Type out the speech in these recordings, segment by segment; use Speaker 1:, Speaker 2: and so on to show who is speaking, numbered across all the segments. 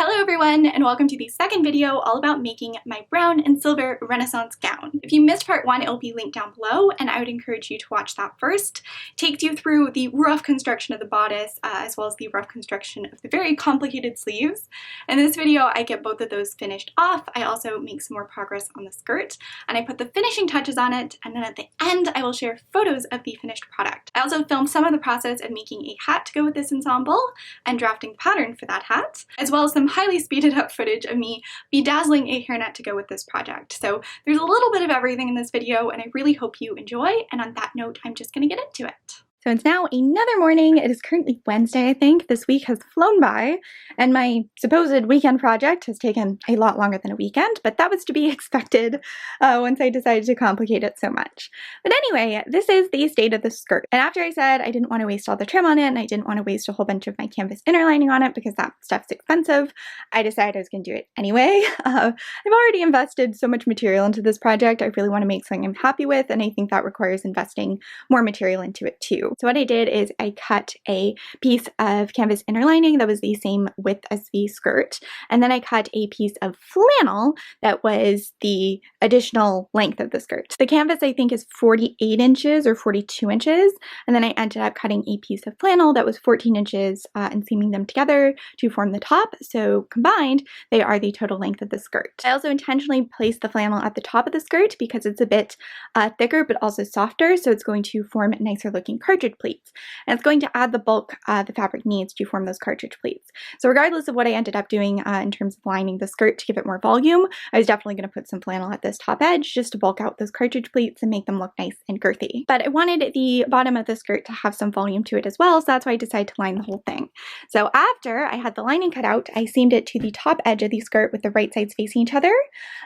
Speaker 1: Hello everyone, and welcome to the second video all about making my brown and silver Renaissance gown. If you missed part one, it will be linked down below, and I would encourage you to watch that first. It takes you through the rough construction of the bodice, as well as the rough construction of the very complicated sleeves. In this video, I get both of those finished off. I also make some more progress on the skirt, and I put the finishing touches on it, and then at the end, I will share photos of the finished product. I also filmed some of the process of making a hat to go with this ensemble, and drafting the pattern for that hat, as well as some highly speeded up footage of me bedazzling a hairnet to go with this project. So there's a little bit of everything in this video, and I really hope you enjoy, and on that note, I'm just gonna get into it. So it's now another morning. It is currently Wednesday, I think. This week has flown by, and my supposed weekend project has taken a lot longer than a weekend, but that was to be expected once I decided to complicate it so much. But anyway, this is the state of the skirt. And after I said I didn't want to waste all the trim on it, and I didn't want to waste a whole bunch of my canvas inner lining on it because that stuff's expensive, I decided I was going to do it anyway. I've already invested so much material into this project. I really want to make something I'm happy with, and I think that requires investing more material into it too. So what I did is I cut a piece of canvas inner lining that was the same width as the skirt, and then I cut a piece of flannel that was the additional length of the skirt. The canvas I think is 48 inches or 42 inches, and then I ended up cutting a piece of flannel that was 14 inches and seaming them together to form the top, so combined they are the total length of the skirt. I also intentionally placed the flannel at the top of the skirt because it's a bit thicker but also softer, so it's going to form nicer looking cartridge pleats, and it's going to add the bulk the fabric needs to form those cartridge pleats. So regardless of what I ended up doing in terms of lining the skirt to give it more volume, I was definitely going to put some flannel at this top edge just to bulk out those cartridge pleats and make them look nice and girthy. But I wanted the bottom of the skirt to have some volume to it as well, so that's why I decided to line the whole thing. So after I had the lining cut out, I seamed it to the top edge of the skirt with the right sides facing each other,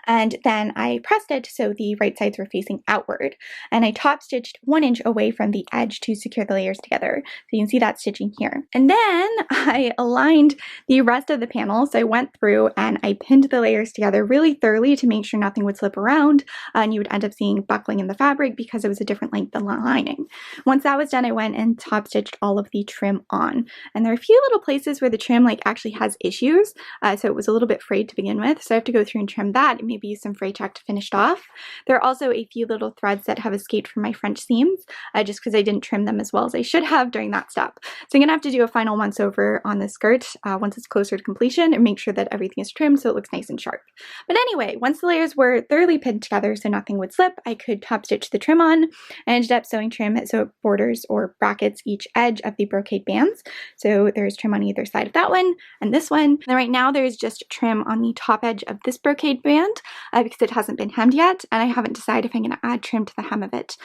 Speaker 1: and then I pressed it so the right sides were facing outward, and I top stitched 1 inch away from the edge to secure the layers together. So you can see that stitching here. And then I aligned the rest of the panel. So I went through and I pinned the layers together really thoroughly to make sure nothing would slip around, and you would end up seeing buckling in the fabric because it was a different length than the lining. Once that was done, I went and top stitched all of the trim on. And there are a few little places where the trim actually has issues, so it was a little bit frayed to begin with. So I have to go through and trim that and maybe use some fray check to finish it off. There are also a few little threads that have escaped from my French seams just because I didn't trim them as well as I should have during that step. So I'm gonna have to do a final once over on this skirt once it's closer to completion and make sure that everything is trimmed so it looks nice and sharp. But anyway, once the layers were thoroughly pinned together so nothing would slip, I could top stitch the trim on. I ended up sewing trim so it borders or brackets each edge of the brocade bands. So there's trim on either side of that one and this one. And right now there's just trim on the top edge of this brocade band because it hasn't been hemmed yet, and I haven't decided if I'm gonna add trim to the hem of it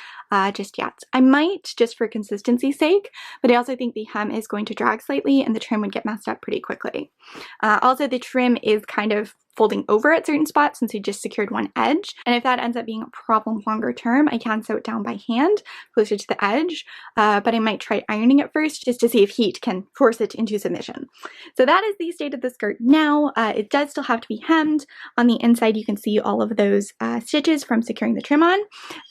Speaker 1: just yet. I might, just for consistency's sake, but I also think the hem is going to drag slightly and the trim would get messed up pretty quickly. Also, the trim is kind of folding over at certain spots since we just secured one edge, and if that ends up being a problem longer term, I can sew it down by hand closer to the edge, but I might try ironing it first just to see if heat can force it into submission. So that is the state of the skirt now. It does still have to be hemmed. On the inside you can see all of those stitches from securing the trim on,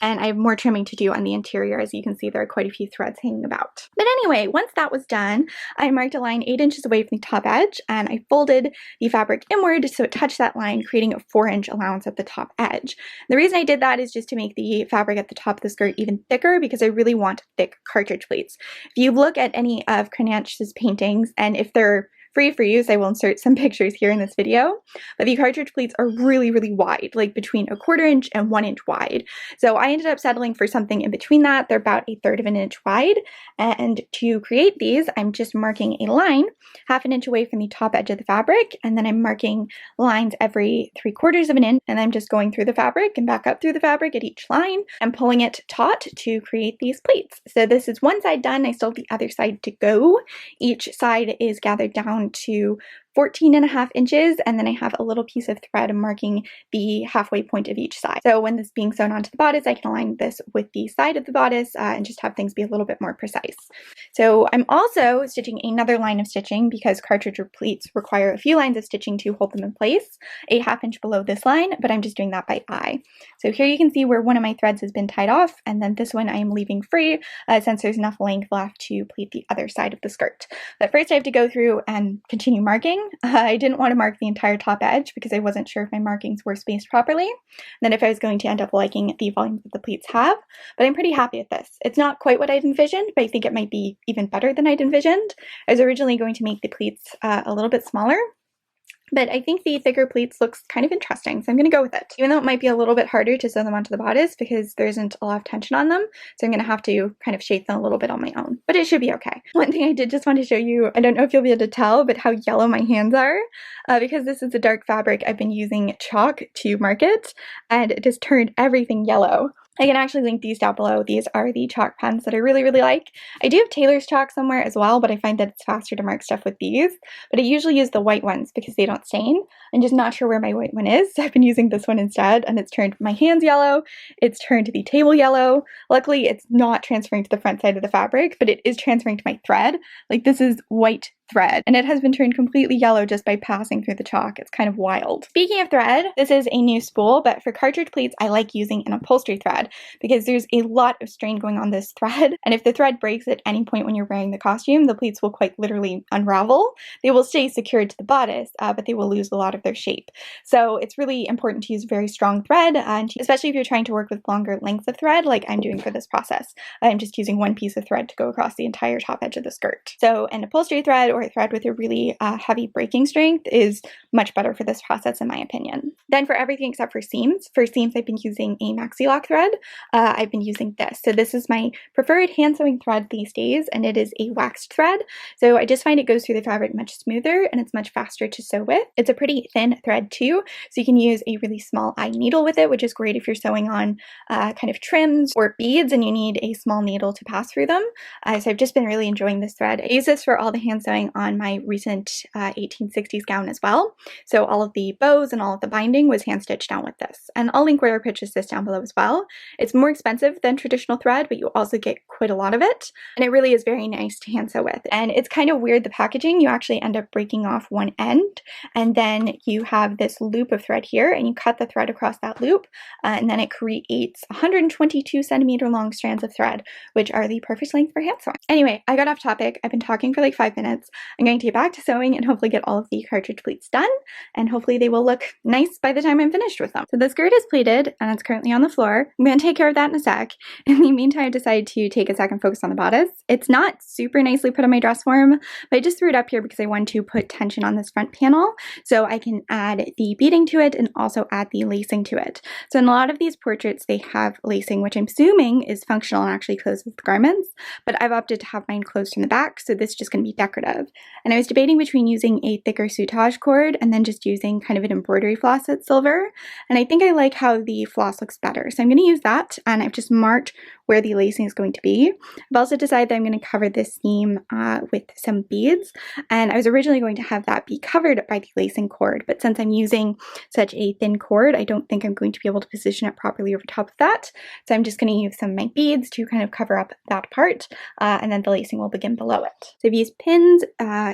Speaker 1: and I have more trimming to do on the interior. As you can see, there are quite a few threads hanging about. But anyway, once that was done, I marked a line 8 inches away from the top edge, and I folded the fabric inward so it touched that line, creating a 4-inch allowance at the top edge. The reason I did that is just to make the fabric at the top of the skirt even thicker because I really want thick cartridge pleats. If you look at any of Kronench's paintings, and if they're free for use, I will insert some pictures here in this video, but the cartridge pleats are really, really wide, like between 1/4 inch and 1 inch wide. So I ended up settling for something in between that. They're about 1/3 of an inch wide, and to create these, I'm just marking a line 1/2 inch away from the top edge of the fabric, and then I'm marking lines every 3/4 of an inch, and I'm just going through the fabric and back up through the fabric at each line and pulling it taut to create these pleats. So this is one side done. I still have the other side to go. Each side is gathered down to 14.5 inches, and then I have a little piece of thread marking the halfway point of each side. So when this is being sewn onto the bodice, I can align this with the side of the bodice and just have things be a little bit more precise. So I'm also stitching another line of stitching because cartridge pleats require a few lines of stitching to hold them in place, a 1/2 inch below this line, but I'm just doing that by eye. So here you can see where one of my threads has been tied off, and then this one I am leaving free since there's enough length left to pleat the other side of the skirt. But first I have to go through and continue marking. I didn't want to mark the entire top edge because I wasn't sure if my markings were spaced properly, and then if I was going to end up liking the volume that the pleats have, but I'm pretty happy with this. It's not quite what I'd envisioned, but I think it might be even better than I'd envisioned. I was originally going to make the pleats a little bit smaller, but I think the thicker pleats looks kind of interesting, so I'm going to go with it. Even though it might be a little bit harder to sew them onto the bodice because there isn't a lot of tension on them, so I'm going to have to kind of shape them a little bit on my own, but it should be okay. One thing I did just want to show you, I don't know if you'll be able to tell, but how yellow my hands are. Because this is a dark fabric, I've been using chalk to mark it, and it just turned everything yellow. I can actually link these down below. These are the chalk pens that I really, really like. I do have Taylor's chalk somewhere as well, but I find that it's faster to mark stuff with these. But I usually use the white ones because they don't stain. I'm just not sure where my white one is, so I've been using this one instead, and it's turned my hands yellow, it's turned the table yellow. Luckily, it's not transferring to the front side of the fabric, but it is transferring to my thread. Like, this is white thread, and it has been turned completely yellow just by passing through the chalk. It's kind of wild. Speaking of thread, this is a new spool, but for cartridge pleats, I like using an upholstery thread because there's a lot of strain going on this thread, and if the thread breaks at any point when you're wearing the costume, the pleats will quite literally unravel. They will stay secured to the bodice, but they will lose a lot of their shape. So it's really important to use very strong thread, and especially if you're trying to work with longer lengths of thread like I'm doing for this process. I'm just using one piece of thread to go across the entire top edge of the skirt. So an upholstery thread or a thread with a really heavy breaking strength is much better for this process in my opinion. Then for everything except for seams I've been using a maxi lock thread. I've been using this. So this is my preferred hand sewing thread these days, and it is a waxed thread. So I just find it goes through the fabric much smoother and it's much faster to sew with. It's a pretty thin thread too, so you can use a really small eye needle with it, which is great if you're sewing on kind of trims or beads and you need a small needle to pass through them. So I've just been really enjoying this thread. I use this for all the hand sewing on my recent 1860s gown as well. So all of the bows and all of the binding was hand stitched down with this. And I'll link where I purchased this down below as well. It's more expensive than traditional thread, but you also get quite a lot of it. And it really is very nice to hand sew with. And it's kind of weird, the packaging, you actually end up breaking off one end, and then you have this loop of thread here, and you cut the thread across that loop, and then it creates 122 centimeter long strands of thread, which are the perfect length for hand sewing. Anyway, I got off topic. I've been talking for like 5 minutes. I'm going to get back to sewing and hopefully get all of the cartridge pleats done, and hopefully they will look nice by the time I'm finished with them. So the skirt is pleated and it's currently on the floor. I'm going to take care of that in a sec. In the meantime, I decided to take a second focus on the bodice. It's not super nicely put on my dress form, but I just threw it up here because I want to put tension on this front panel so I can add the beading to it and also add the lacing to it. So in a lot of these portraits, they have lacing, which I'm assuming is functional and actually closes with the garments, but I've opted to have mine closed from the back, so this is just going to be decorative. And I was debating between using a thicker souttage cord and then just using kind of an embroidery floss that's silver, and I think I like how the floss looks better, so I'm going to use that, and I've just marked where the lacing is going to be. I've also decided that I'm going to cover this seam with some beads, and I was originally going to have that be covered by the lacing cord, but since I'm using such a thin cord, I don't think I'm going to be able to position it properly over top of that, so I'm just going to use some of my beads to kind of cover up that part, and then the lacing will begin below it. So I've used pins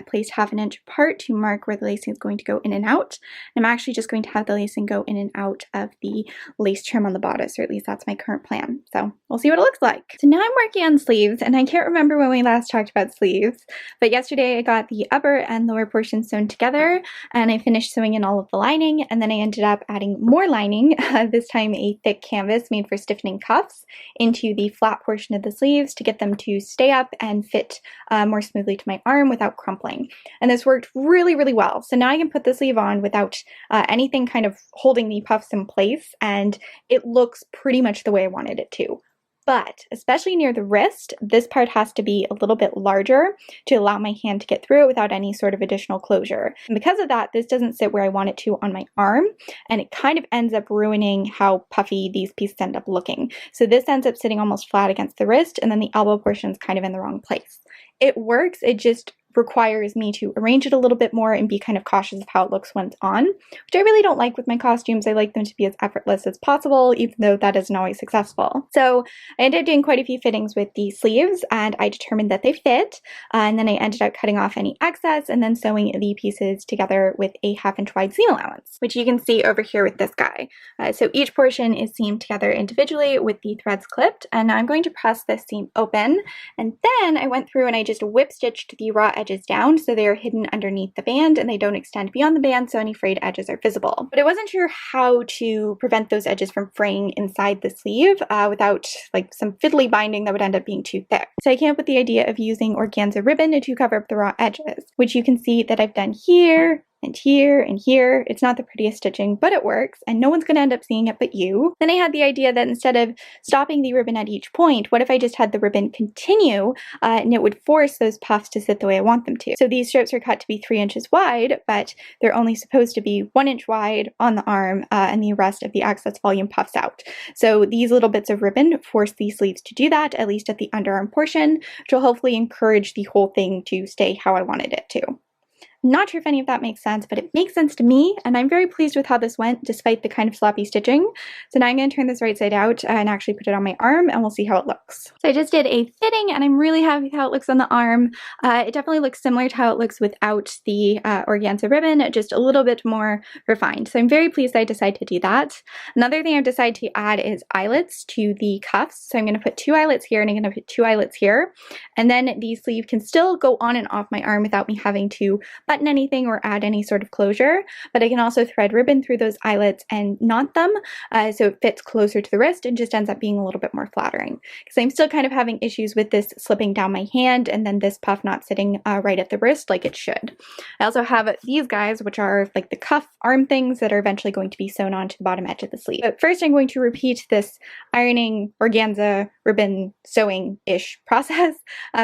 Speaker 1: placed 1/2 inch apart to mark where the lacing is going to go in and out, and I'm actually just going to have the lacing go in and out of the lace trim on the bodice, or at least that's my current plan, so we'll see what it looks like. So now I'm working on sleeves, and I can't remember when we last talked about sleeves, but yesterday I got the upper and lower portion sewn together, and I finished sewing in all of the lining, and then I ended up adding more lining, this time a thick canvas made for stiffening cuffs, into the flat portion of the sleeves to get them to stay up and fit more smoothly to my arm without crumpling. And this worked really, really well. So now I can put the sleeve on without anything kind of holding the puffs in place, and it looks pretty much the way I wanted it to. But especially near the wrist, this part has to be a little bit larger to allow my hand to get through it without any sort of additional closure. And because of that, this doesn't sit where I want it to on my arm, and it kind of ends up ruining how puffy these pieces end up looking. So this ends up sitting almost flat against the wrist, and then the elbow portion is kind of in the wrong place. It works, it just requires me to arrange it a little bit more and be kind of cautious of how it looks when it's on, which I really don't like with my costumes. I like them to be as effortless as possible, even though that isn't always successful. So I ended up doing quite a few fittings with the sleeves, and I determined that they fit, and then I ended up cutting off any excess and then sewing the pieces together with a 1/2 inch wide seam allowance, which you can see over here with this guy. So each portion is seamed together individually with the threads clipped, and now I'm going to press this seam open, and then I went through and I just whip stitched the raw edge edges down so they are hidden underneath the band and they don't extend beyond the band so any frayed edges are visible. But I wasn't sure how to prevent those edges from fraying inside the sleeve without like some fiddly binding that would end up being too thick. So I came up with the idea of using organza ribbon to cover up the raw edges, which you can see that I've done here and here and here. It's not the prettiest stitching, but it works, and no one's going to end up seeing it but you. Then I had the idea that instead of stopping the ribbon at each point, what if I just had the ribbon continue and it would force those puffs to sit the way I want them to. So these strips are cut to be 3 inches wide, but they're only supposed to be 1 inch wide on the arm, and the rest of the excess volume puffs out. So these little bits of ribbon force these sleeves to do that, at least at the underarm portion, which will hopefully encourage the whole thing to stay how I wanted it to. Not sure if any of that makes sense, but it makes sense to me, and I'm very pleased with how this went despite the kind of sloppy stitching. So now I'm going to turn this right side out and actually put it on my arm, and we'll see how it looks. So I just did a fitting, and I'm really happy with how it looks on the arm. It definitely looks similar to how it looks without the organza ribbon, just a little bit more refined. So I'm very pleased that I decided to do that. Another thing I've decided to add is eyelets to the cuffs. So I'm going to put 2 eyelets here, and I'm going to put 2 eyelets here. And then the sleeve can still go on and off my arm without me having to button anything or add any sort of closure, but I can also thread ribbon through those eyelets and knot them so it fits closer to the wrist and just ends up being a little bit more flattering, because I'm still kind of having issues with this slipping down my hand and then this puff not sitting right at the wrist like it should. I also have these guys, which are like the cuff arm things that are eventually going to be sewn onto the bottom edge of the sleeve. But first I'm going to repeat this ironing organza ribbon sewing-ish process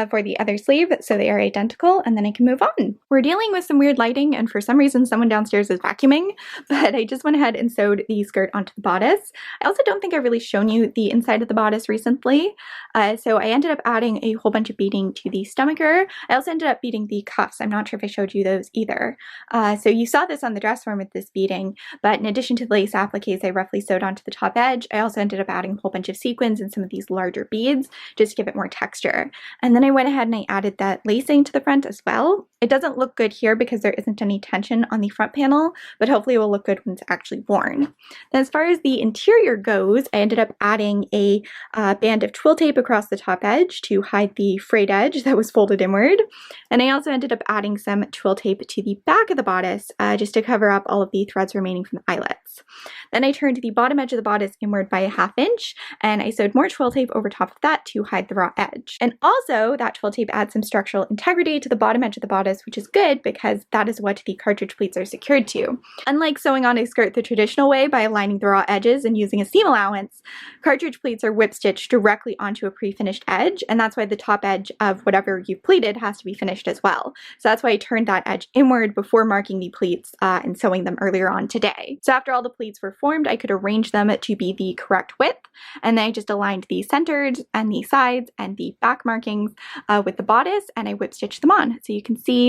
Speaker 1: for the other sleeve so they are identical, and then I can move on. We're dealing with some weird lighting, and for some reason someone downstairs is vacuuming, but I just went ahead and sewed the skirt onto the bodice. I also don't think I've really shown you the inside of the bodice recently, so I ended up adding a whole bunch of beading to the stomacher. I also ended up beading the cuffs. I'm not sure if I showed you those either. So you saw this on the dress form with this beading, but in addition to the lace appliques I roughly sewed onto the top edge, I also ended up adding a whole bunch of sequins and some of these larger beads just to give it more texture. And then I went ahead and I added that lacing to the front as well. It doesn't look good here because there isn't any tension on the front panel, but hopefully it will look good when it's actually worn. Then as far as the interior goes, I ended up adding a band of twill tape across the top edge to hide the frayed edge that was folded inward. And I also ended up adding some twill tape to the back of the bodice just to cover up all of the threads remaining from the eyelets. Then I turned the bottom edge of the bodice inward by 1/2 inch, and I sewed more twill tape over top of that to hide the raw edge. And also that twill tape adds some structural integrity to the bottom edge of the bodice, which is good because that is what the cartridge pleats are secured to. Unlike sewing on a skirt the traditional way by aligning the raw edges and using a seam allowance, cartridge pleats are whip stitched directly onto a pre-finished edge, and that's why the top edge of whatever you've pleated has to be finished as well. So that's why I turned that edge inward before marking the pleats and sewing them earlier on today. So after all the pleats were formed, I could arrange them to be the correct width, and then I just aligned the centers and the sides and the back markings with the bodice, and I whip stitched them on. So you can see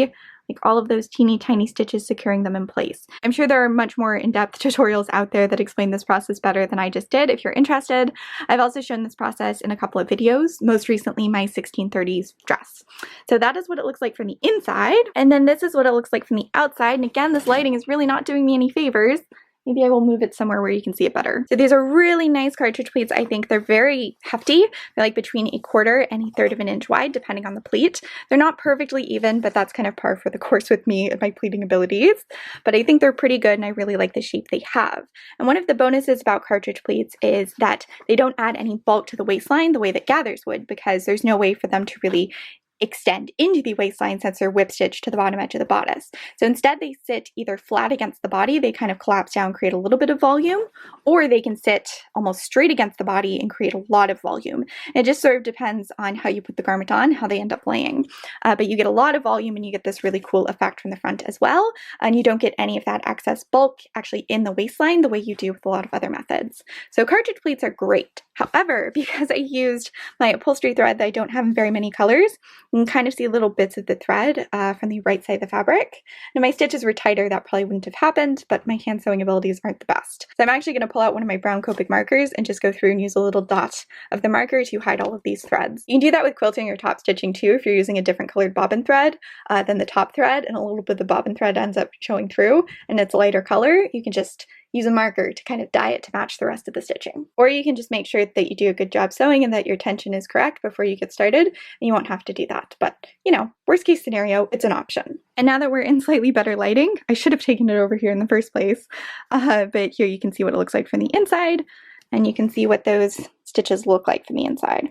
Speaker 1: like all of those teeny tiny stitches securing them in place. I'm sure there are much more in-depth tutorials out there that explain this process better than I just did if you're interested. I've also shown this process in a couple of videos, most recently my 1630s dress. So that is what it looks like from the inside, and then this is what it looks like from the outside. And again, this lighting is really not doing me any favors. Maybe I will move it somewhere where you can see it better. So these are really nice cartridge pleats. I think they're very hefty. They're like between 1/4 and 1/3 of an inch wide, depending on the pleat. They're not perfectly even, but that's kind of par for the course with me and my pleating abilities. But I think they're pretty good, and I really like the shape they have. And one of the bonuses about cartridge pleats is that they don't add any bulk to the waistline the way that gathers would, because there's no way for them to really extend into the waistline since they're whip stitched to the bottom edge of the bodice. So instead they sit either flat against the body, they kind of collapse down, create a little bit of volume, or they can sit almost straight against the body and create a lot of volume. It just sort of depends on how you put the garment on, how they end up laying. But you get a lot of volume and you get this really cool effect from the front as well, and you don't get any of that excess bulk actually in the waistline the way you do with a lot of other methods. So cartridge pleats are great. However, because I used my upholstery thread that I don't have in very many colors, you can kind of see little bits of the thread from the right side of the fabric. Now my stitches were tighter, that probably wouldn't have happened, but my hand sewing abilities aren't the best. So I'm actually going to pull out one of my brown Copic markers and just go through and use a little dot of the marker to hide all of these threads. You can do that with quilting or top stitching too if you're using a different colored bobbin thread than the top thread, and a little bit of the bobbin thread ends up showing through and it's a lighter color. You can just use a marker to kind of dye it to match the rest of the stitching. Or you can just make sure that you do a good job sewing and that your tension is correct before you get started, and you won't have to do that. But, you know, worst case scenario, it's an option. And now that we're in slightly better lighting, I should have taken it over here in the first place, but here you can see what it looks like from the inside, and you can see what those stitches look like from the inside.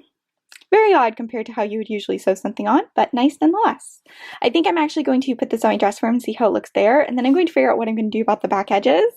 Speaker 1: Very odd compared to how you would usually sew something on, but nice nonetheless. I think I'm actually going to put this on my dress form and see how it looks there, and then I'm going to figure out what I'm going to do about the back edges.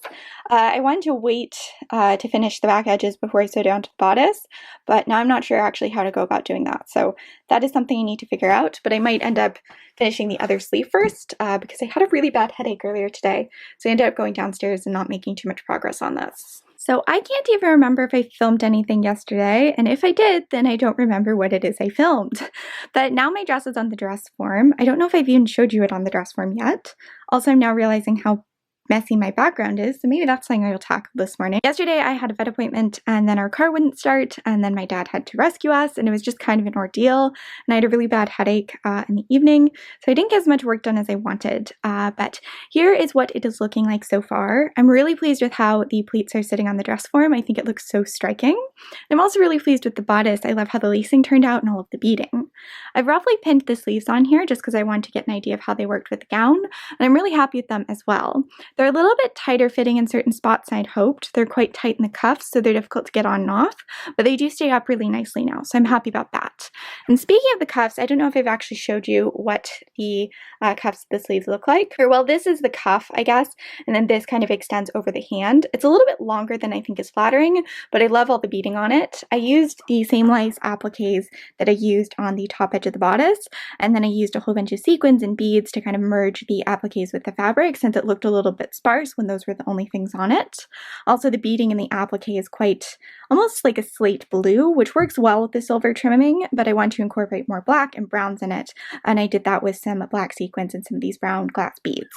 Speaker 1: I wanted to wait to finish the back edges before I sew down to the bodice, but now I'm not sure actually how to go about doing that. So that is something I need to figure out, but I might end up finishing the other sleeve first because I had a really bad headache earlier today, so I ended up going downstairs and not making too much progress on this. So I can't even remember if I filmed anything yesterday, and if I did, then I don't remember what it is I filmed. But now my dress is on the dress form. I don't know if I've even showed you it on the dress form yet. Also, I'm now realizing how messy my background is, so maybe that's something I will tackle this morning. Yesterday I had a vet appointment and then our car wouldn't start, and then my dad had to rescue us, and it was just kind of an ordeal, and I had a really bad headache in the evening, so I didn't get as much work done as I wanted, but here is what it is looking like so far. I'm really pleased with how the pleats are sitting on the dress form. I think it looks so striking. I'm also really pleased with the bodice. I love how the lacing turned out and all of the beading. I've roughly pinned the sleeves on here just because I wanted to get an idea of how they worked with the gown, and I'm really happy with them as well. They're a little bit tighter fitting in certain spots than I'd hoped. They're quite tight in the cuffs, so they're difficult to get on and off, but they do stay up really nicely now, so I'm happy about that. And speaking of the cuffs, I don't know if I've actually showed you what the cuffs of the sleeves look like. Or, well, this is the cuff, I guess, and then this kind of extends over the hand. It's a little bit longer than I think is flattering, but I love all the beading on it. I used the same lace appliques that I used on the top edge of the bodice, and then I used a whole bunch of sequins and beads to kind of merge the appliques with the fabric since it looked a little bit sparse when those were the only things on it. Also, the beading in the applique is quite almost like a slate blue, which works well with the silver trimming, but I want to incorporate more black and browns in it, and I did that with some black sequins and some of these brown glass beads.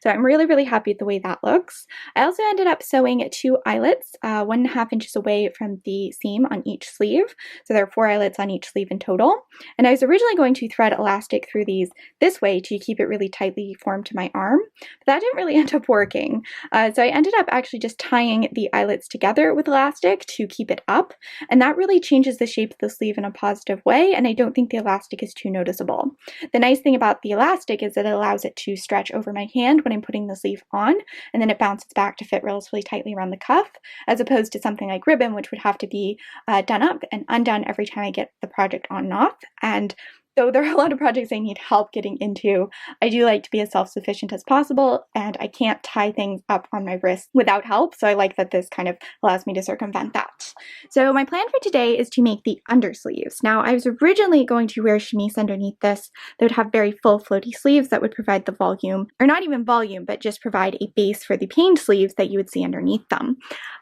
Speaker 1: So I'm really, really happy with the way that looks. I also ended up sewing 2 eyelets, 1.5 inches away from the seam on each sleeve, so there are 4 eyelets on each sleeve in total, and I was originally going to thread elastic through these this way to keep it really tightly formed to my arm, but that didn't really end up working. So I ended up actually just tying the eyelets together with elastic to keep it up, and that really changes the shape of the sleeve in a positive way, and I don't think the elastic is too noticeable. The nice thing about the elastic is that it allows it to stretch over my hand when I'm putting the sleeve on, and then it bounces back to fit relatively tightly around the cuff, as opposed to something like ribbon, which would have to be done up and undone every time I get the project on and off. And though there are a lot of projects I need help getting into, I do like to be as self-sufficient as possible, and I can't tie things up on my wrist without help, so I like that this kind of allows me to circumvent that. So my plan for today is to make the undersleeves. Now, I was originally going to wear chemise underneath this that would have very full floaty sleeves that would provide the volume, or not even volume, but just provide a base for the paned sleeves that you would see underneath them.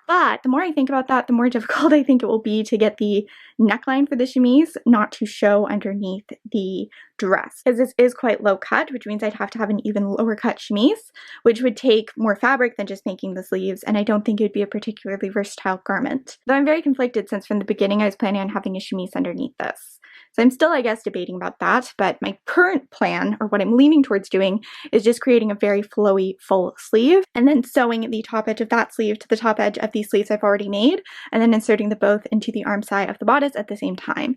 Speaker 1: But the more I think about that, the more difficult I think it will be to get the neckline for the chemise not to show underneath the dress, because this is quite low cut, which means I'd have to have an even lower cut chemise, which would take more fabric than just making the sleeves, and I don't think it would be a particularly versatile garment. Though I'm very conflicted since from the beginning I was planning on having a chemise underneath this. So I'm still, I guess, debating about that, but my current plan, or what I'm leaning towards doing, is just creating a very flowy full sleeve, and then sewing the top edge of that sleeve to the top edge of these sleeves I've already made, and then inserting them both into the arm side of the bodice at the same time.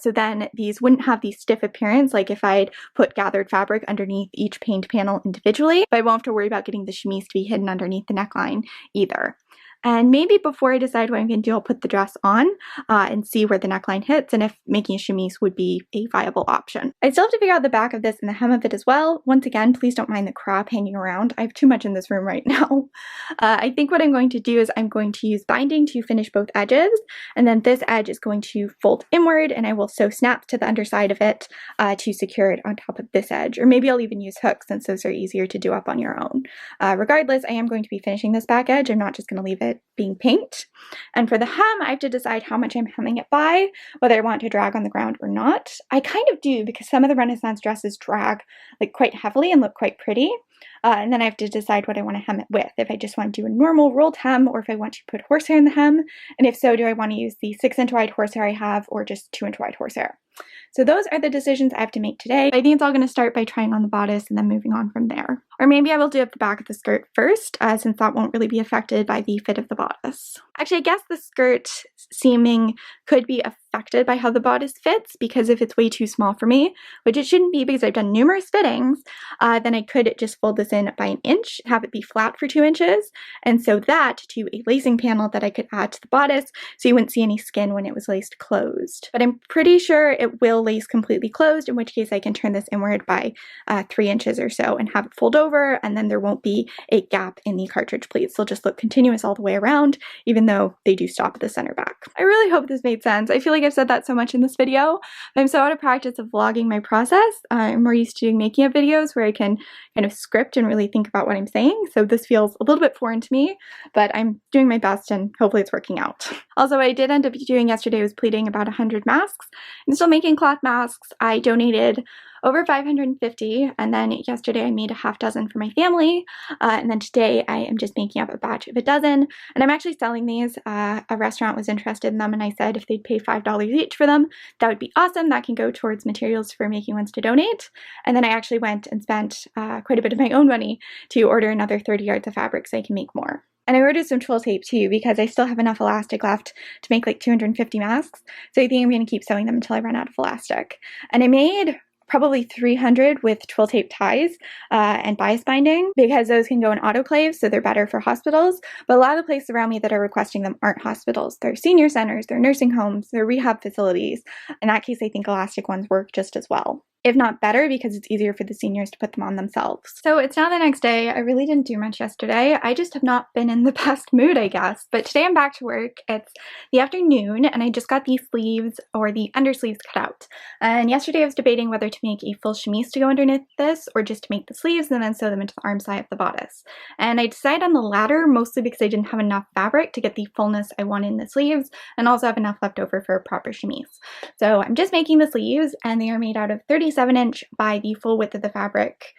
Speaker 1: So then these wouldn't have the stiff appearance like if I'd put gathered fabric underneath each paned panel individually, but I won't have to worry about getting the chemise to be hidden underneath the neckline either. And maybe before I decide what I'm going to do, I'll put the dress on and see where the neckline hits and if making a chemise would be a viable option. I still have to figure out the back of this and the hem of it as well. Once again, please don't mind the crap hanging around. I have too much in this room right now. I think what I'm going to do is I'm going to use binding to finish both edges, and then this edge is going to fold inward, and I will sew snaps to the underside of it to secure it on top of this edge. Or maybe I'll even use hooks since those are easier to do up on your own. Regardless, I am going to be finishing this back edge. I'm not just going to leave it being pinked. And for the hem, I have to decide how much I'm hemming it by, whether I want to drag on the ground or not. I kind of do, because some of the Renaissance dresses drag like quite heavily and look quite pretty. and then I have to decide what I want to hem it with, if I just want to do a normal rolled hem or if I want to put horsehair in the hem, and if so, do I want to use the 6-inch wide horsehair I have or just 2-inch wide horsehair. So those are the decisions I have to make today. I think it's all going to start by trying on the bodice and then moving on from there. Or maybe I will do up the back of the skirt first, since that won't really be affected by the fit of the bodice. Actually, I guess the skirt seaming could be affected by how the bodice fits, because if it's way too small for me, which it shouldn't be because I've done numerous fittings, then I could just fold this in by 1 inch, have it be flat for 2 inches, and sew that to a lacing panel that I could add to the bodice so you wouldn't see any skin when it was laced closed. But I'm pretty sure it will lace completely closed, in which case I can turn this inward by 3 inches or so and have it fold over, and then there won't be a gap in the cartridge pleats. They'll just look continuous all the way around, even though they do stop at the center back. I really hope this made sense. I feel like I've said that so much in this video, but I'm so out of practice of vlogging my process. I'm more used to doing making up videos where I can kind of script and really think about what I'm saying, so this feels a little bit foreign to me, but I'm doing my best and hopefully it's working out. Also, I did end up doing yesterday was pleating about 100 masks. I'm still making cloth masks. I donated over 550, and then yesterday I made a half dozen for my family, and then today I am just making up a batch of a dozen, and I'm actually selling these. A restaurant was interested in them, and I said if they'd pay $5 each for them, that would be awesome. That can go towards materials for making ones to donate. And then I actually went and spent quite a bit of my own money to order another 30 yards of fabric so I can make more. And I ordered some twill tape too, because I still have enough elastic left to make like 250 masks, so I think I'm going to keep sewing them until I run out of elastic. And I made probably 300 with twill tape ties and bias binding, because those can go in autoclaves, so they're better for hospitals. But a lot of the places around me that are requesting them aren't hospitals. They're senior centers, they're nursing homes, they're rehab facilities. In that case, I think elastic ones work just as well, if not better, because it's easier for the seniors to put them on themselves. So it's now the next day. I really didn't do much yesterday. I just have not been in the best mood, I guess. But today I'm back to work. It's the afternoon, and I just got these sleeves, or the undersleeves, cut out. And yesterday I was debating whether to make a full chemise to go underneath this, or just to make the sleeves and then sew them into the arm side of the bodice. And I decided on the latter, mostly because I didn't have enough fabric to get the fullness I wanted in the sleeves, and also have enough left over for a proper chemise. So I'm just making the sleeves, and they are made out of 37-inch by the full width of the fabric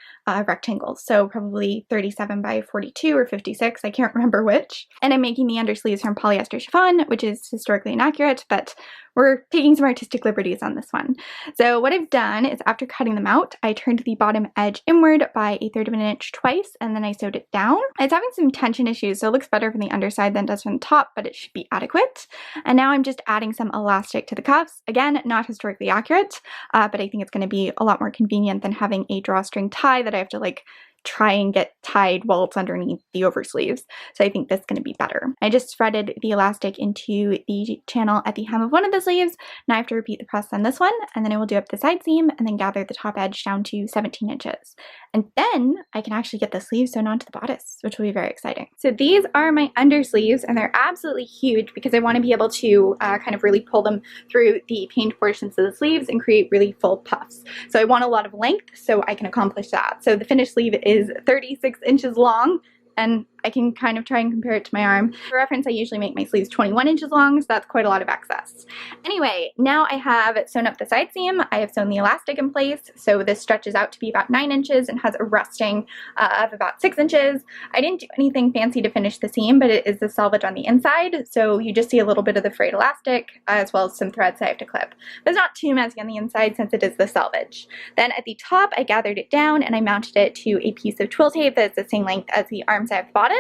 Speaker 1: rectangles, so probably 37 by 42 or 56, I can't remember which. And I'm making the undersleeves from polyester chiffon, which is historically inaccurate, but we're taking some artistic liberties on this one. So what I've done is, after cutting them out, I turned the bottom edge inward by 1/3 of an inch twice, and then I sewed it down. It's having some tension issues, so it looks better from the underside than it does from the top, but it should be adequate. And now I'm just adding some elastic to the cuffs. Again, not historically accurate, but I think it's going to be a lot more convenient than having a drawstring tie that I have to like try and get tied while it's underneath the oversleeves. So I think that's going to be better. I just threaded the elastic into the channel at the hem of one of the sleeves. Now I have to repeat the process on this one, and then I will do up the side seam and then gather the top edge down to 17 inches. And then I can actually get the sleeves sewn onto the bodice, which will be very exciting. So these are my undersleeves, and they're absolutely huge because I want to be able to kind of really pull them through the pained portions of the sleeves and create really full puffs. So I want a lot of length so I can accomplish that. So the finished sleeve is 36 inches long, and I can kind of try and compare it to my arm. For reference, I usually make my sleeves 21 inches long, so that's quite a lot of excess. Anyway, now I have sewn up the side seam. I have sewn the elastic in place, so this stretches out to be about 9 inches and has a resting of about 6 inches. I didn't do anything fancy to finish the seam, but it is the selvage on the inside, so you just see a little bit of the frayed elastic, as well as some threads I have to clip. But it's not too messy on the inside since it is the selvage. Then at the top, I gathered it down and I mounted it to a piece of twill tape that's the same length as the arm side of the bodice.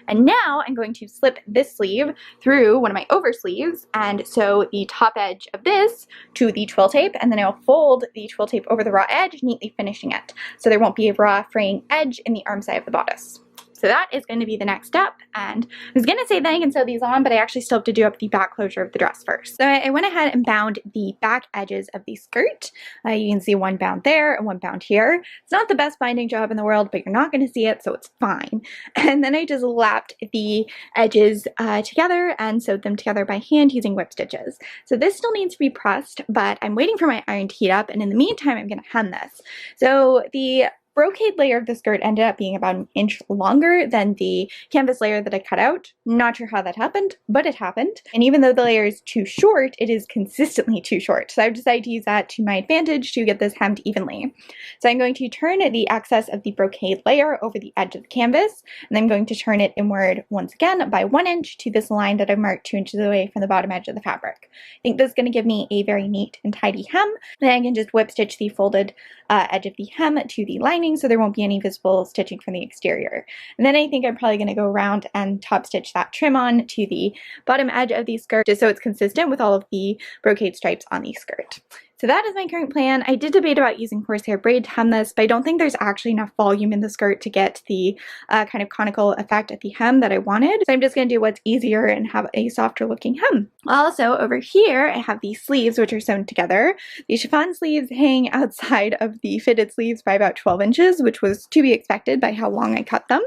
Speaker 1: And now I'm going to slip this sleeve through one of my oversleeves and sew the top edge of this to the twill tape, and then I'll fold the twill tape over the raw edge, neatly finishing it. So there won't be a raw fraying edge in the arm side of the bodice. So that is going to be the next step, and I was going to say that I can sew these on, but I actually still have to do up the back closure of the dress first. So I went ahead and bound the back edges of the skirt. You can see one bound there and one bound here. It's not the best binding job in the world, but you're not going to see it, so it's fine. And then I just lapped the edges together and sewed them together by hand using whip stitches. So this still needs to be pressed, but I'm waiting for my iron to heat up, and in the meantime I'm going to hem this. So the brocade layer of the skirt ended up being about an inch longer than the canvas layer that I cut out. Not sure how that happened, but it happened. And even though the layer is too short, it is consistently too short. So I've decided to use that to my advantage to get this hemmed evenly. So I'm going to turn the excess of the brocade layer over the edge of the canvas, and I'm going to turn it inward once again by 1 inch to this line that I've marked 2 inches away from the bottom edge of the fabric. I think this is going to give me a very neat and tidy hem. Then I can just whip stitch the folded edge of the hem to the lining so there won't be any visible stitching from the exterior. And then I think I'm probably going to go around and top stitch that trim on to the bottom edge of the skirt just so it's consistent with all of the brocade stripes on the skirt. So that is my current plan. I did debate about using horsehair braid to hem this, but I don't think there's actually enough volume in the skirt to get the kind of conical effect at the hem that I wanted. So I'm just going to do what's easier and have a softer looking hem. Also, over here, I have these sleeves which are sewn together. The chiffon sleeves hang outside of the fitted sleeves by about 12 inches, which was to be expected by how long I cut them.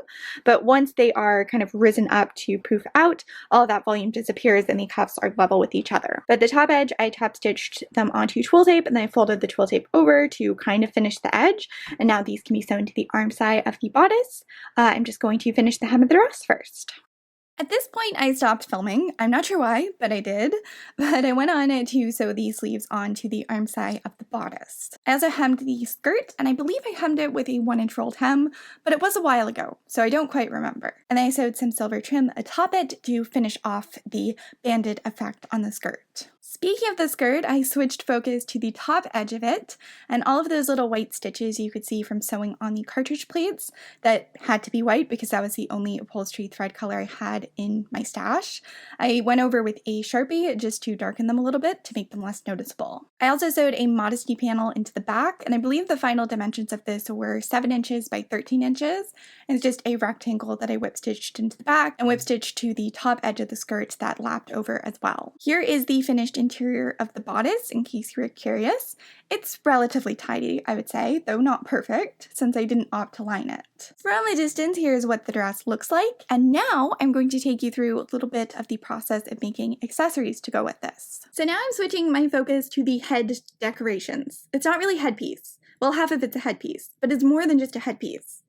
Speaker 1: But once they are kind of risen up to poof out, all of that volume disappears and the cuffs are level with each other. But the top edge, I top stitched them onto twill tape, and then I folded the twill tape over to kind of finish the edge, and now these can be sewn to the arm side of the bodice. I'm just going to finish the hem of the dress first. At this point, I stopped filming. I'm not sure why, but I did. But I went on to sew these sleeves onto the arm side of the bodice. I also hemmed the skirt, and I believe I hemmed it with a 1 inch rolled hem, but it was a while ago, so I don't quite remember. And then I sewed some silver trim atop it to finish off the banded effect on the skirt. Speaking of the skirt, I switched focus to the top edge of it, and all of those little white stitches you could see from sewing on the cartridge plates that had to be white because that was the only upholstery thread color I had in my stash. I went over with a Sharpie just to darken them a little bit to make them less noticeable. I also sewed a modesty panel into the back, and I believe the final dimensions of this were 7 inches by 13 inches. And it's just a rectangle that I whip stitched into the back and whip stitched to the top edge of the skirt that lapped over as well. Here is the finished interior of the bodice, in case you were curious. It's relatively tidy, I would say, though not perfect, since I didn't opt to line it. From a distance, here's what the dress looks like, and now I'm going to take you through a little bit of the process of making accessories to go with this. So now I'm switching my focus to the head decorations. It's not really headpiece. Well, half of it's a headpiece, but it's more than just a headpiece.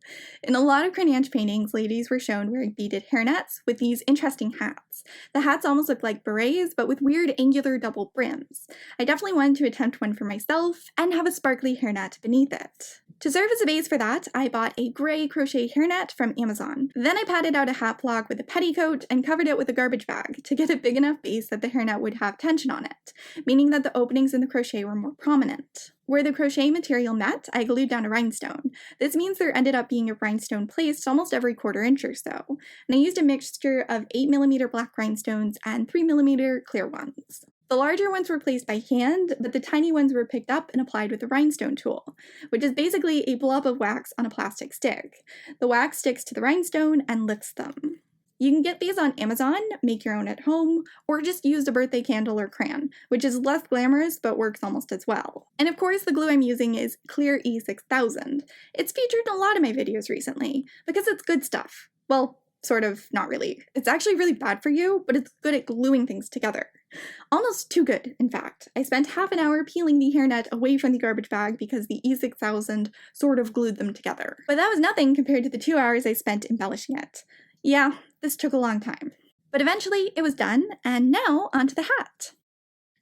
Speaker 1: In a lot of Crenange paintings, ladies were shown wearing beaded hairnets with these interesting hats. The hats almost look like berets, but with weird angular double brims. I definitely wanted to attempt one for myself and have a sparkly hairnet beneath it. To serve as a base for that, I bought a gray crochet hairnet from Amazon. Then I padded out a hat block with a petticoat and covered it with a garbage bag to get a big enough base that the hairnet would have tension on it, meaning that the openings in the crochet were more prominent. Where the crochet material met, I glued down a rhinestone. This means there ended up being a rhinestone placed almost every 1/4 inch or so, and I used a mixture of 8mm black rhinestones and 3mm clear ones. The larger ones were placed by hand, but the tiny ones were picked up and applied with the rhinestone tool, which is basically a blob of wax on a plastic stick. The wax sticks to the rhinestone and lifts them. You can get these on Amazon, make your own at home, or just use a birthday candle or crayon, which is less glamorous but works almost as well. And of course, the glue I'm using is Clear E6000. It's featured in a lot of my videos recently, because it's good stuff. Well, sort of, not really. It's actually really bad for you, but it's good at gluing things together. Almost too good, in fact. I spent half an hour peeling the hairnet away from the garbage bag because the E6000 sort of glued them together. But that was nothing compared to the 2 hours I spent embellishing it. Yeah, this took a long time. But eventually it was done, and now onto the hat.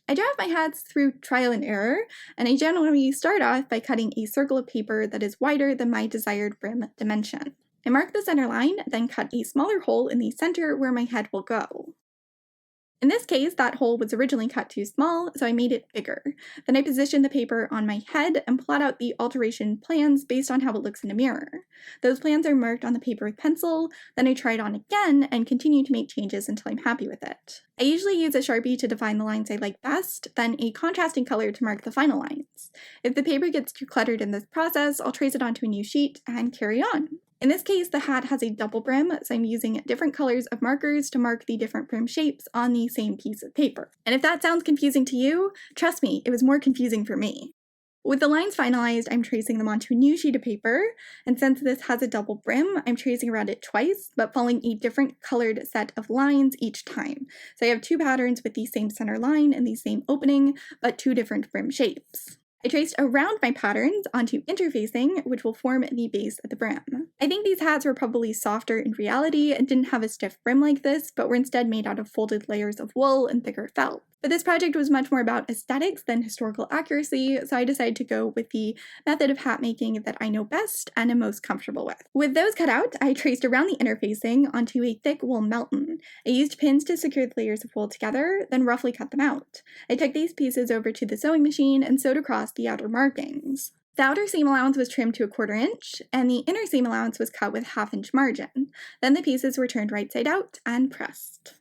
Speaker 1: I draft my hats through trial and error, and I generally start off by cutting a circle of paper that is wider than my desired brim dimension. I mark the center line, then cut a smaller hole in the center where my head will go. In this case, that hole was originally cut too small, so I made it bigger. Then I positioned the paper on my head and plot out the alteration plans based on how it looks in a mirror. Those plans are marked on the paper with pencil, then I try it on again and continue to make changes until I'm happy with it. I usually use a Sharpie to define the lines I like best, then a contrasting color to mark the final lines. If the paper gets too cluttered in this process, I'll trace it onto a new sheet and carry on. In this case, the hat has a double brim, so I'm using different colors of markers to mark the different brim shapes on the same piece of paper. And if that sounds confusing to you, trust me, it was more confusing for me. With the lines finalized, I'm tracing them onto a new sheet of paper, and since this has a double brim, I'm tracing around it twice, but following a different colored set of lines each time. So I have 2 patterns with the same center line and the same opening, but 2 different brim shapes. I traced around my patterns onto interfacing, which will form the base of the brim. I think these hats were probably softer in reality and didn't have a stiff brim like this, but were instead made out of folded layers of wool and thicker felt. But this project was much more about aesthetics than historical accuracy, so I decided to go with the method of hat making that I know best and am most comfortable with. With those cut out, I traced around the interfacing onto a thick wool melton. I used pins to secure the layers of wool together, then roughly cut them out. I took these pieces over to the sewing machine and sewed across the outer markings. The outer seam allowance was trimmed to 1/4 inch, and the inner seam allowance was cut with 1/2 inch margin. Then the pieces were turned right side out and pressed.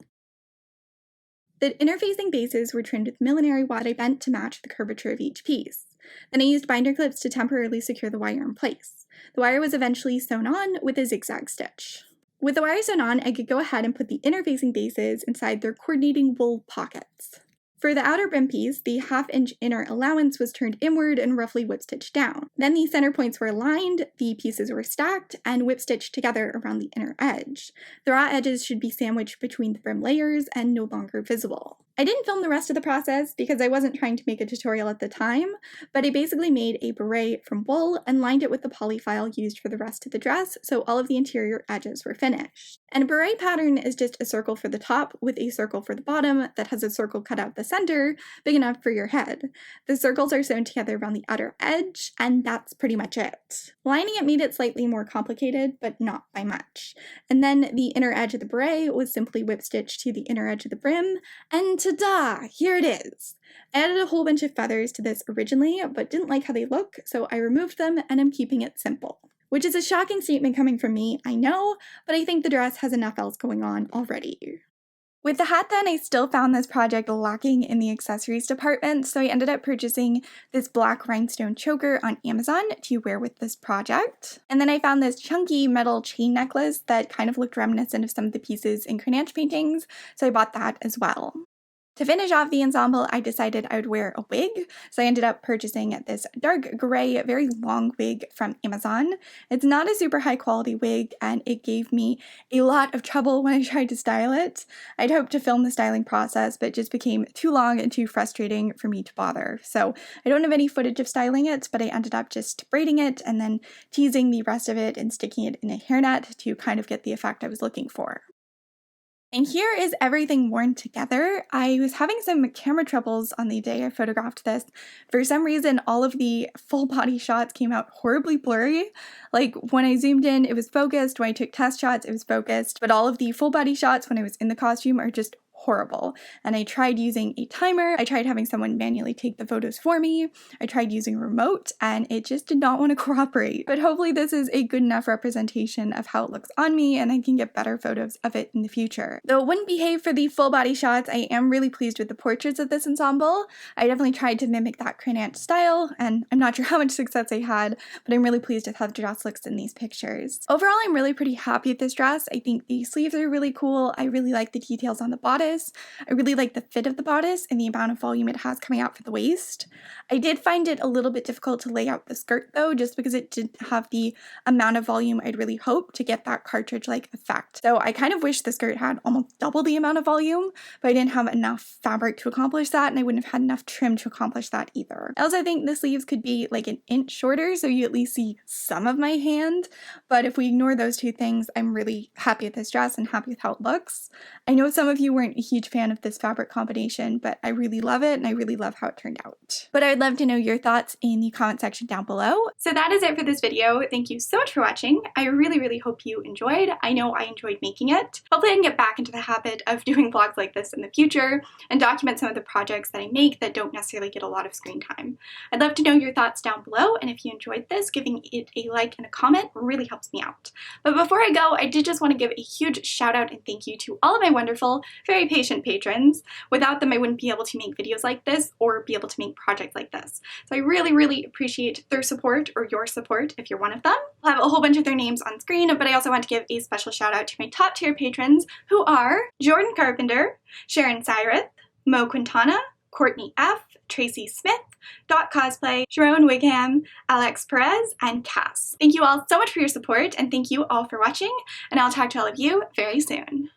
Speaker 1: The interfacing bases were trimmed with millinery wire I bent to match the curvature of each piece. Then I used binder clips to temporarily secure the wire in place. The wire was eventually sewn on with a zigzag stitch. With the wire sewn on, I could go ahead and put the interfacing bases inside their coordinating wool pockets. For the outer brim piece, the 1/2 inch inner allowance was turned inward and roughly whip stitched down. Then the center points were aligned, the pieces were stacked, and whip stitched together around the inner edge. The raw edges should be sandwiched between the brim layers and no longer visible. I didn't film the rest of the process because I wasn't trying to make a tutorial at the time, but I basically made a beret from wool and lined it with the polyfile used for the rest of the dress, so all of the interior edges were finished. And a beret pattern is just a circle for the top with a circle for the bottom that has a circle cut out the center, big enough for your head. The circles are sewn together around the outer edge, and that's pretty much it. Lining it made it slightly more complicated, but not by much. And then the inner edge of the beret was simply whip stitched to the inner edge of the brim, and ta-da! Here it is! I added a whole bunch of feathers to this originally, but didn't like how they look, so I removed them and I'm keeping it simple. Which is a shocking statement coming from me, I know, but I think the dress has enough else going on already. With the hat done, I still found this project lacking in the accessories department, so I ended up purchasing this black rhinestone choker on Amazon to wear with this project. And then I found this chunky metal chain necklace that kind of looked reminiscent of some of the pieces in Crenach paintings, so I bought that as well. To finish off the ensemble, I decided I would wear a wig, so I ended up purchasing this dark gray, very long wig from Amazon. It's not a super high quality wig, and it gave me a lot of trouble when I tried to style it. I'd hoped to film the styling process, but it just became too long and too frustrating for me to bother. So I don't have any footage of styling it, but I ended up just braiding it and then teasing the rest of it and sticking it in a hairnet to kind of get the effect I was looking for. And here is everything worn together. I was having some camera troubles on the day I photographed this. For some reason, all of the full body shots came out horribly blurry. Like when I zoomed in, it was focused. When I took test shots, it was focused. But all of the full body shots when I was in the costume are just horrible. And I tried using a timer. I tried having someone manually take the photos for me. I tried using a remote and it just did not want to cooperate. But hopefully this is a good enough representation of how it looks on me and I can get better photos of it in the future. Though it wouldn't behave for the full body shots, I am really pleased with the portraits of this ensemble. I definitely tried to mimic that Crenach style and I'm not sure how much success I had, but I'm really pleased with how the dress looks in these pictures. Overall, I'm really pretty happy with this dress. I think the sleeves are really cool. I really like the details on the bodice. I really like the fit of the bodice and the amount of volume it has coming out for the waist. I did find it a little bit difficult to lay out the skirt though, just because it didn't have the amount of volume I'd really hoped to get that cartridge-like effect. So I kind of wish the skirt had almost double the amount of volume, but I didn't have enough fabric to accomplish that and I wouldn't have had enough trim to accomplish that either. I also think the sleeves could be like an inch shorter so you at least see some of my hand, but if we ignore those two things, I'm really happy with this dress and happy with how it looks. I know some of you weren't a huge fan of this fabric combination, but I really love it and I really love how it turned out. But I would love to know your thoughts in the comment section down below. So that is it for this video. Thank you so much for watching. I really hope you enjoyed. I know I enjoyed making it. Hopefully I can get back into the habit of doing vlogs like this in the future and document some of the projects that I make that don't necessarily get a lot of screen time. I'd love to know your thoughts down below, and if you enjoyed this, giving it a like and a comment really helps me out. But before I go, I did just want to give a huge shout out and thank you to all of my wonderful, very patient patrons. Without them, I wouldn't be able to make videos like this or be able to make projects like this. So I really appreciate their support, or your support if you're one of them. I'll have a whole bunch of their names on screen, but I also want to give a special shout out to my top tier patrons, who are Jordan Carpenter, Sharon Cyrith, Mo Quintana, Courtney F., Tracy Smith, Dot Cosplay, Sharon Wigham, Alex Perez, and Cass. Thank you all so much for your support, and thank you all for watching, and I'll talk to all of you very soon.